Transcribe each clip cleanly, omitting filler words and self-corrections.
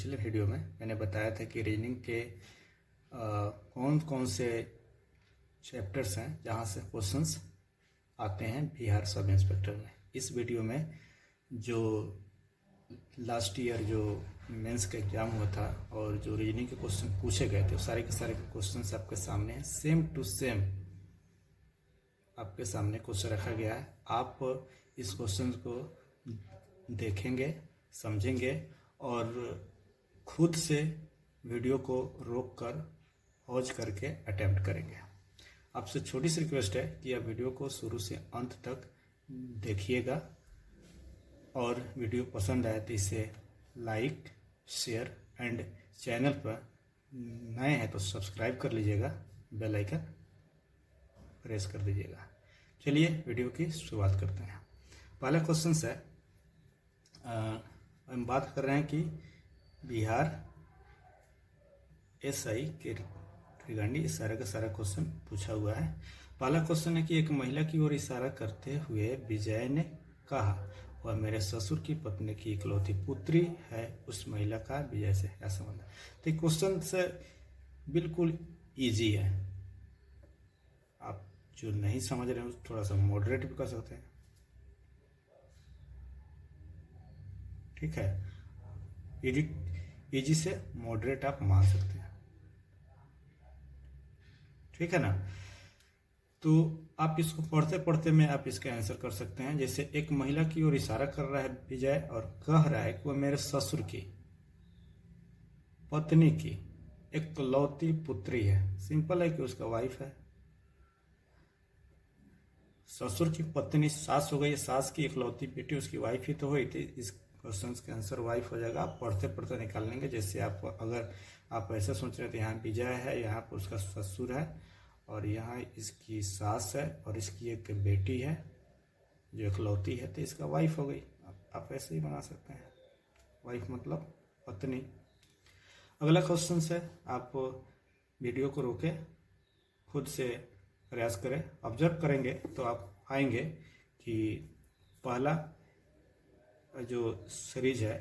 पिछले वीडियो में मैंने बताया था कि रीजनिंग के कौन कौन से चैप्टर्स हैं जहां से क्वेश्चंस आते हैं बिहार सब इंस्पेक्टर में। इस वीडियो में जो लास्ट ईयर जो मेंस का एग्ज़ाम हुआ था और जो रीजनिंग के क्वेश्चन पूछे गए थे, सारे के सारे क्वेश्चंस आपके सामने हैं। सेम टू सेम आपके सामने क्वेश्चन रखा गया है। आप इस क्वेश्चन को देखेंगे, समझेंगे और खुद से वीडियो को रोक कर पॉज करके अटेम्प्ट करेंगे। आपसे छोटी सी रिक्वेस्ट है कि आप वीडियो को शुरू से अंत तक देखिएगा और वीडियो पसंद आए तो इसे लाइक, शेयर एंड चैनल पर नए हैं तो सब्सक्राइब कर लीजिएगा, बेल आइकन प्रेस कर दीजिएगा। चलिए वीडियो की शुरुआत करते हैं। पहला क्वेश्चन है, हम बात कर रहे हैं कि बिहार एसआई के रिगार्डिंग सारा का सारा क्वेश्चन पूछा हुआ है। पहला क्वेश्चन है कि एक महिला की ओर इशारा करते हुए विजय ने कहा, वह मेरे ससुर की पत्नी की इकलौती पुत्री है, उस महिला का विजय से क्या संबंध है। तो क्वेश्चन से बिल्कुल इजी है, आप जो नहीं समझ रहे हैं थोड़ा सा मॉडरेट भी कर सकते हैं, ठीक है। इजी से मॉडरेट आप मान सकते हैं, ठीक है ना। तो आप इसको पढ़ते पढ़ते में आप इसका आंसर कर सकते हैं। जैसे एक महिला की ओर इशारा कर रहा है विजय और कह रहा है कि वह मेरे ससुर की पत्नी की इकलौती पुत्री है। सिंपल है कि उसका वाइफ है। ससुर की पत्नी सास हो गई, सास की इकलौती बेटी उसकी वाइफ ही तो हुई थी। इस क्वेश्चन का आंसर वाइफ हो जाएगा। आप पढ़ते पढ़ते निकाल लेंगे। जैसे आप अगर आप ऐसे सोच रहे थे यहाँ विजय है, यहाँ पर उसका ससुर है और यहाँ इसकी सास है और इसकी एक बेटी है जो इकलौती है, तो इसका वाइफ हो गई। आप ऐसे ही बना सकते हैं, वाइफ मतलब पत्नी। अगला क्वेश्चन है, आप वीडियो को रोके खुद से प्रयास करें, ऑब्जर्व करेंगे तो आप पाएंगे कि पहला जो सीरीज है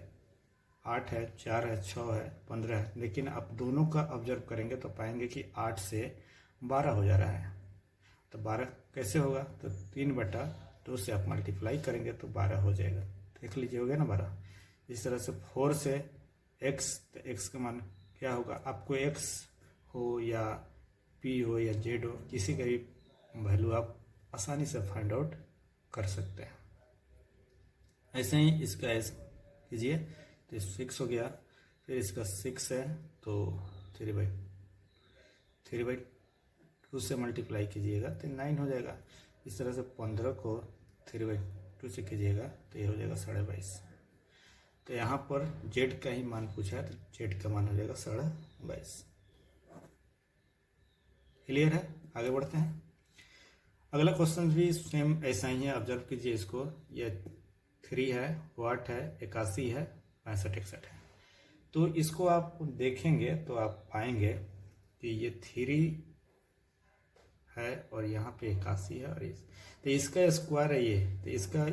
8 है, 4 है, 6 है, 15 है, लेकिन आप दोनों का ऑब्जर्व करेंगे तो पाएंगे कि 8 से 12 हो जा रहा है। तो 12 कैसे होगा, तो 3/2 से आप मल्टीप्लाई करेंगे तो 12 हो जाएगा। देख लीजिए, हो गया ना 12। इस तरह से 4 से x, तो x का मान क्या होगा, आपको x हो या p हो या z हो, किसी का भी वैल्यू आप आसानी से फाइंड आउट कर सकते हैं। ऐसे ही इसका ऐसे कीजिए तो 6 हो गया, फिर इसका 6 है तो 3/2 से मल्टीप्लाई कीजिएगा तो 9 हो जाएगा। इस तरह से 15 को 3/2 से कीजिएगा तो ये हो जाएगा 22.5। तो यहाँ पर z का ही मान पूछा है तो z का मान हो जाएगा 22.5। क्लियर है, आगे बढ़ते हैं। अगला क्वेश्चन भी सेम ऐसा ही है, ऑब्जर्व कीजिए इसको। ये 3 है, 8 है, 81 है, 65, 61 है। तो इसको आप देखेंगे तो आप पाएंगे कि ये 3 है और यहाँ पे 81 है और तो इसका स्क्वायर है ये, तो इसका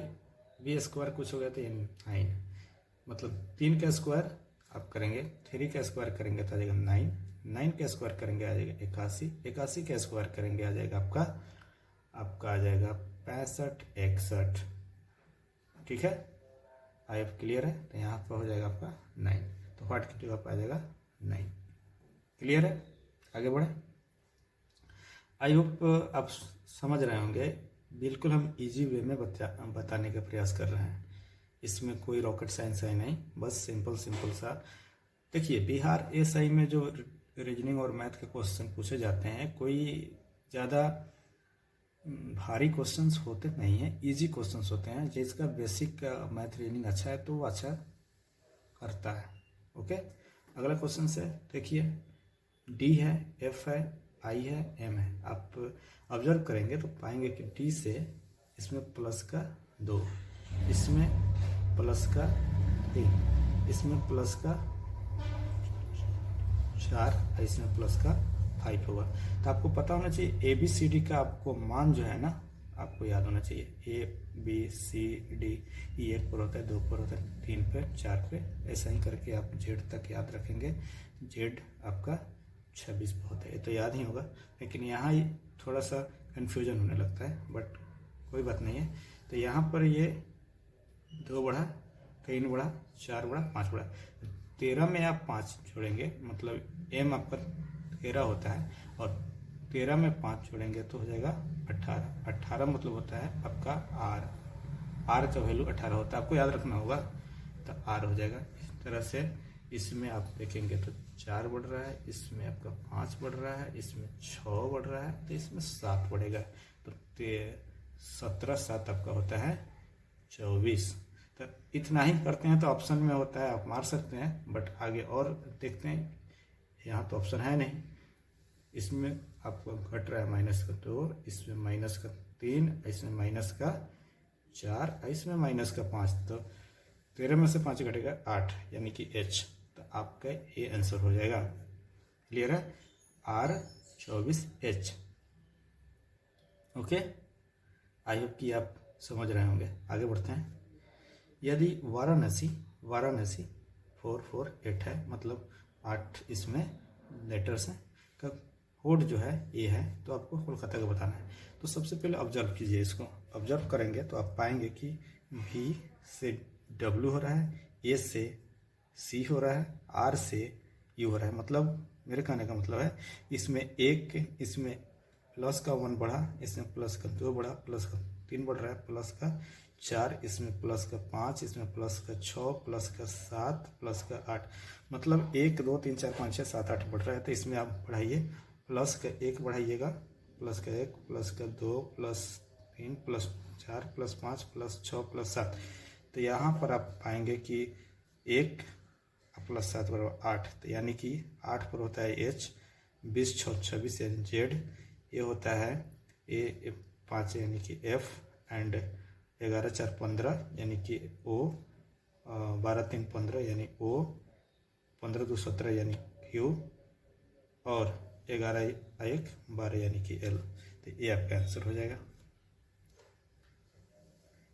भी स्क्वायर कुछ हो गया तो ये 9, मतलब 3 का स्क्वायर आप करेंगे, 3 का स्क्वायर करेंगे तो आ जाएगा 9, 9 का स्क्वायर करेंगे आ जाएगा 81, 81 का स्क्वायर करेंगे आ जाएगा आपका आ जाएगा 65, 61, ठीक है। आई एफ क्लियर है, तो यहाँ पर हो जाएगा आपका 9, तो व्हाट की जगह पर आ जाएगा 9। क्लियर है, आगे बढ़े। आई होप आप समझ रहे होंगे। बिल्कुल हम इजी वे में बताने का प्रयास कर रहे हैं। इसमें कोई रॉकेट साइंस है नहीं, बस सिंपल सा। देखिए, बिहार एसआई में जो रीजनिंग और मैथ के क्वेश्चन पूछे जाते हैं, कोई ज़्यादा भारी क्वेश्चंस होते नहीं हैं, इजी क्वेश्चंस होते हैं। जिसका बेसिक मैथ रीजनिंग अच्छा है तो वो अच्छा करता है। ओके, अगला क्वेश्चन से देखिए, डी है, एफ है, आई है, एम है। आप ऑब्जर्व करेंगे तो पाएंगे कि डी से इसमें प्लस का 2, इसमें प्लस का 3, इसमें प्लस का 4, इसमें प्लस का 5 होगा। तो आपको पता होना चाहिए ABCD का आपको मान जो है ना, आपको याद होना चाहिए। ABCD, ई 1 पर होता है, 2 पर होता है, 3 पे, 4 पे, ऐसा ही करके आप Z तक याद रखेंगे। Z आपका 26 पे होता है, ये तो याद ही होगा। लेकिन यहाँ थोड़ा सा कन्फ्यूजन होने लगता है, बट कोई बात नहीं है। तो यहाँ पर ये 2 बढ़ा, 3 बढ़ा, 4 बढ़ा, 5 बढ़ा, 13 में आप 5 जोड़ेंगे, मतलब M आपका 13 होता है, और 13 में 5 जोड़ेंगे तो हो जाएगा 18। 18 मतलब होता है आपका R का वैल्यू 18 होता है, आपको याद रखना होगा। तो R हो जाएगा। इस तरह से इसमें आप देखेंगे तो 4 बढ़ रहा है, इसमें आपका 5 बढ़ रहा है, इसमें 6 बढ़ रहा है, तो इसमें 7 बढ़ेगा। तो 17 7 आपका होता है 24। तो इतना ही करते हैं तो ऑप्शन में होता है, आप मार सकते हैं, बट आगे और देखते हैं। यहाँ तो ऑप्शन है नहीं, इसमें आपको घट रहा है -2, इसमें -3, इसमें -4, इसमें -5। तो 13 में से 5 घटेगा 8, यानी कि H। तो आपका ये आंसर हो जाएगा। क्लियर है? R24H। ओके, आई होप कि आप समझ रहे होंगे। आगे बढ़ते हैं। यदि वाराणसी 448 है, मतलब 8 इसमें लेटर्स हैं, का कोड जो है ये है, तो आपको कोलकाता का बताना है। तो सबसे पहले ऑब्जर्व कीजिए, इसको ऑब्जर्व करेंगे तो आप पाएंगे कि V से W हो रहा है, A से C हो रहा है, R से U हो रहा है। मतलब मेरे कहने का मतलब है इसमें इसमें प्लस का 1 बढ़ा, इसमें प्लस का 2 बढ़ा, प्लस का 3 बढ़ रहा है, प्लस का 4, इसमें प्लस का 5, इसमें प्लस का 6, प्लस का 7, प्लस का 8, मतलब 1 2 3 4 5 6 7 8 बढ़ रहा है। तो इसमें आप बढ़ाइए, प्लस का 1 बढ़ाइएगा, प्लस का 1, प्लस का 2, plus 3, plus 4, plus 5, plus 6, plus 7। तो यहाँ पर आप पाएंगे कि 1 प्लस 7 बराबर 8, तो यानी कि 8 पर होता है H, 20 6 26 यानी Z, ये होता है A 5 यानी कि F, एंड 11 4 15 यानी कि O, 12 3 15 यानी O, 15 2 17 यानी Q, और 11 1 12 यानी कि L। तो ये आपका आंसर हो जाएगा।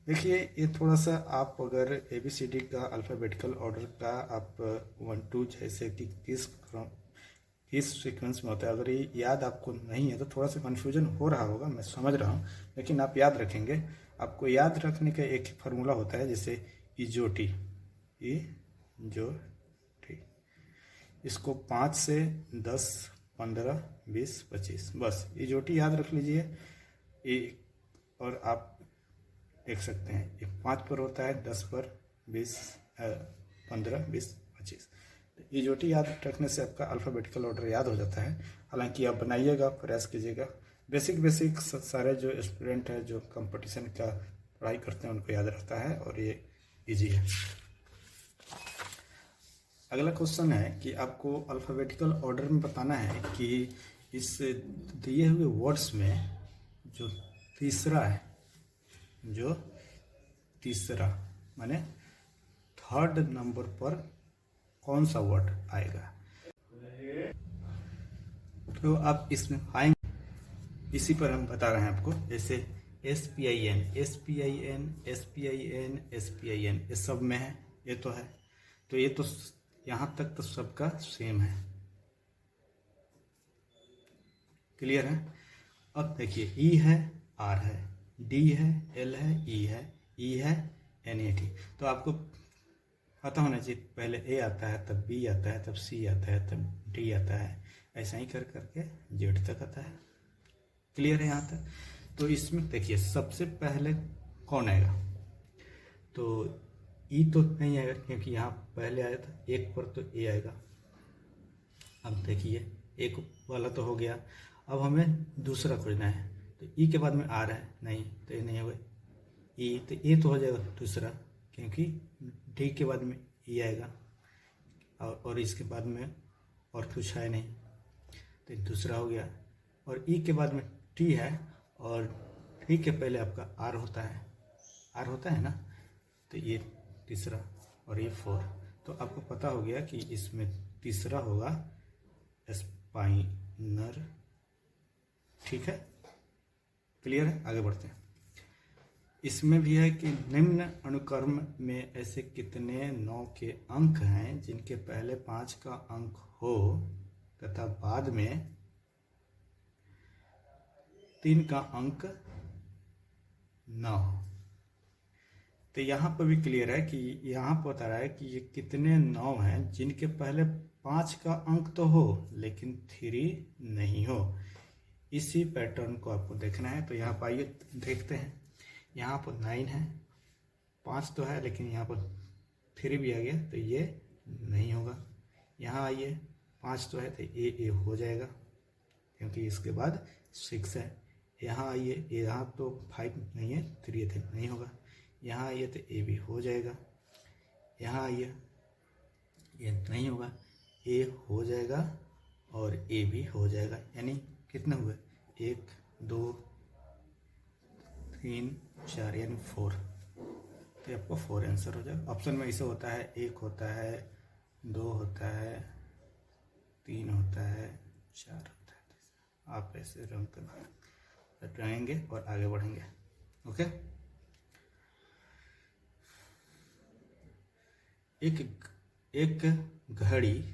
देखिए, ये थोड़ा सा आप अगर ABCD का अल्फ़ाबेटिकल ऑर्डर का आप 1 2 जैसे कि किस सीक्वेंस में होता है, अगर ये याद आपको नहीं है तो थोड़ा सा कन्फ्यूजन हो रहा होगा, मैं समझ रहा हूँ, लेकिन आप याद रखेंगे। आपको याद रखने का एक ही फार्मूला होता है, जैसे इजोटी, इसको 5 से 10 15 20 25, बस इजोटी याद रख लीजिए। और आप देख सकते हैं ये 5 पर होता है, 10 पर, 20 15 20 25। तो इजोटी याद रखने से आपका अल्फ़ाबेटिकल ऑर्डर याद हो जाता है। हालांकि आप बनाइएगा, प्रयास कीजिएगा। बेसिक सारे जो स्टूडेंट हैं जो कंपटीशन का पढ़ाई करते हैं उनको याद रहता है, और ये इजी है। अगला क्वेश्चन है कि आपको अल्फ़ाबेटिकल ऑर्डर में बताना है कि इस दिए हुए वर्ड्स में जो तीसरा माने थर्ड नंबर पर कौन सा वर्ड आएगा। तो आप इसमें पाएंगे, इसी पर हम बता रहे हैं आपको। जैसे SPIN ये सब में है, ये तो है, तो ये तो यहाँ तक तो सबका सेम है। क्लियर है? अब देखिए, E है, R है, D है, L है, E है, NAT। तो आपको पता होना चाहिए, पहले A आता है, तब B आता है, तब C आता है, तब D आता है, ऐसा ही कर करके Z तक आता है। क्लियर है यहाँ तक? तो इसमें देखिए सबसे पहले कौन आएगा, तो E तो नहीं आएगा क्योंकि यहाँ पहले आया था, 1 पर तो A आएगा। अब देखिए 1 वाला तो हो गया, अब हमें दूसरा खोजना है। तो E के बाद में R है, नहीं तो ये नहीं होगा। E तो ये तो हो जाएगा दूसरा, क्योंकि D के बाद में E आएगा, और इसके बाद में और कुछ है नहीं, तो दूसरा हो गया। और E के बाद में T है, और T के पहले आपका R होता है ना, तो ये तीसरा, और ये 4। तो आपको पता हो गया कि इसमें तीसरा होगा स्पाइनर। ठीक है? क्लियर है? आगे बढ़ते हैं। इसमें भी है कि निम्न अनुक्रम में ऐसे कितने 9 के अंक हैं जिनके पहले 5 का अंक हो तथा बाद में 3 का अंक न हो। तो यहाँ पर भी क्लियर है कि यहाँ पर बता रहा है कि ये कितने 9 हैं जिनके पहले 5 का अंक तो हो लेकिन 3 नहीं हो। इसी पैटर्न को आपको देखना है। तो यहाँ पर आइए देखते हैं। यहाँ पर 9 है, 5 तो है लेकिन यहाँ पर 3 भी आ गया तो ये नहीं होगा। यहाँ आइए 5 तो है तो ये हो जाएगा क्योंकि इसके बाद 6 है। यहाँ आइए, यहाँ तो 5 नहीं है, 3 थे, नहीं होगा। यहाँ आइए तो ए भी हो जाएगा। यहाँ आइए, ये नहीं होगा, ए हो जाएगा और ए भी हो जाएगा। यानी कितने हुए? 1 2 3 4 यानी 4। तो आपको 4 आंसर हो जाएगा। ऑप्शन में ऐसे होता है, 1 होता है, 2 होता है, 3 होता है, 4 होता है। आप ऐसे रंग के बाहर रहेंगे और आगे बढ़ेंगे। ओके। एक घड़ी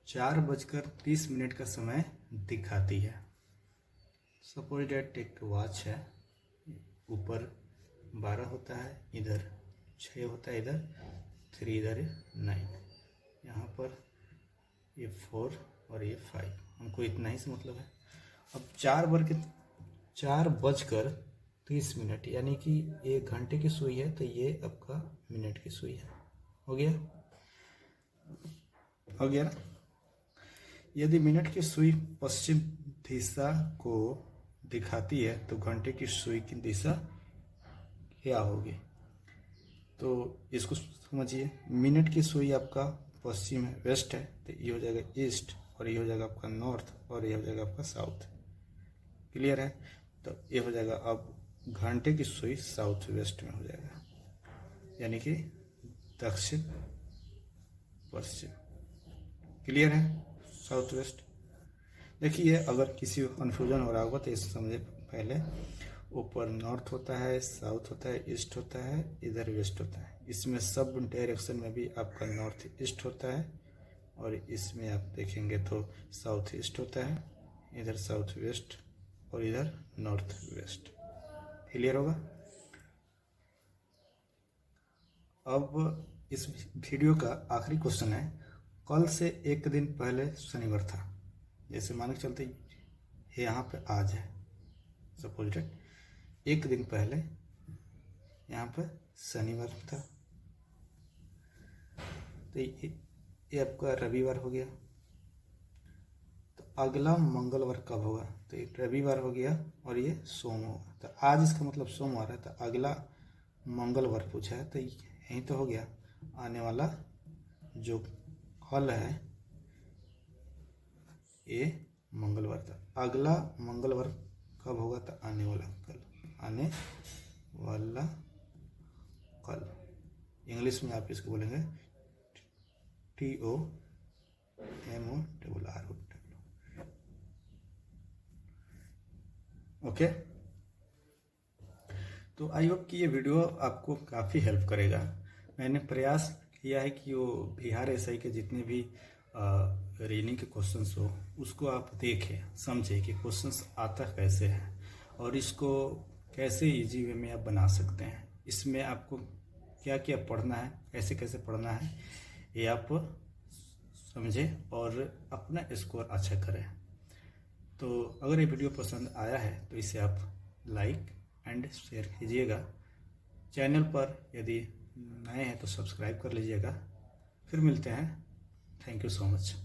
4:30 का समय दिखाती है। सपोज डेट एक वॉच है, ऊपर 12 होता है, इधर 6 होता है, इधर 3, इधर 9, यहाँ पर ये 4 और ये 5। हमको इतना ही से मतलब है। अब 4:30 यानी कि 1 घंटे की सुई है तो ये आपका मिनट की सुई है। हो गया ना। यदि मिनट की सुई पश्चिम दिशा को दिखाती है तो घंटे की सुई की दिशा क्या होगी? तो इसको समझिए। मिनट की सुई आपका पश्चिम है, वेस्ट है, तो ये हो जाएगा ईस्ट और ये हो जाएगा आपका नॉर्थ और ये हो जाएगा आपका साउथ। क्लियर है? तो ये हो जाएगा अब घंटे की सुई साउथ वेस्ट में हो जाएगा, यानी कि दक्षिण पश्चिम। क्लियर है? South west. देखिए, अगर किसी को कन्फ्यूजन हो रहा होगा तो इसे समझे पहले। ऊपर नॉर्थ होता है, साउथ होता है, ईस्ट होता है, इधर वेस्ट होता है। इसमें सब डायरेक्शन में भी आपका नॉर्थ ईस्ट होता है और इसमें आप देखेंगे तो साउथ ईस्ट होता है, इधर साउथ वेस्ट और इधर नॉर्थ वेस्ट। क्लियर होगा? अब इस वीडियो का आखिरी क्वेश्चन है, कल से 1 दिन पहले शनिवार था। जैसे मान के चलते यहाँ पे आज है, सपोज डेट 1 दिन पहले यहाँ पे शनिवार था, तो ये आपका रविवार हो गया। तो अगला मंगलवार कब होगा? तो ये रविवार हो गया और ये सोम होगा। तो आज इसका मतलब सोमवार है, तो अगला मंगलवार पूछा है, तो यही तो हो गया। आने वाला जो कल है ये मंगलवार था। अगला मंगलवार कब होगा? तो आने वाला कल, आने वाला कल। इंग्लिश में आप इसको बोलेंगे TOMORR। ओके। तो आई होप कि ये वीडियो आपको काफ़ी हेल्प करेगा। मैंने प्रयास किया है कि वो बिहार एसआई के जितने भी रीजनिंग के क्वेश्चंस हो उसको आप देखें, समझें कि क्वेश्चंस आता कैसे है और इसको कैसे इजी वे में आप बना सकते हैं। इसमें आपको क्या क्या पढ़ना है, कैसे कैसे पढ़ना है, ये आप समझें और अपना स्कोर अच्छा करें। तो अगर ये वीडियो पसंद आया है तो इसे आप लाइक एंड शेयर कीजिएगा। चैनल पर यदि नए हैं तो सब्सक्राइब कर लीजिएगा। फिर मिलते हैं। Thank you so much.